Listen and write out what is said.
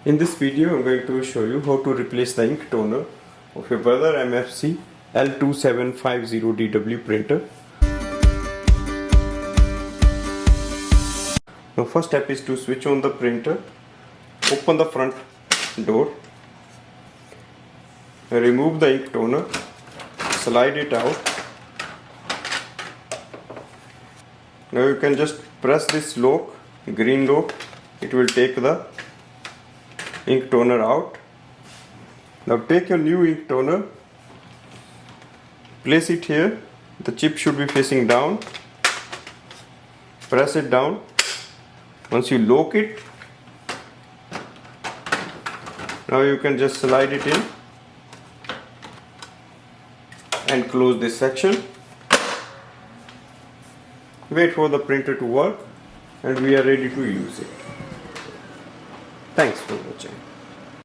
In this video, I'm going to show you how to replace the ink toner of your brother MFC L2750dw printer. Now, first step is to switch on the printer, open the front door, remove the ink toner, slide it out. Now you can just press this lock, green lock, it will take the ink toner out. Now take your new ink toner, place it here, the chip should be facing down, press it down. Once you lock it, now you can just slide it in and close this section. Wait for the printer to work and we are ready to use it. Thanks for watching.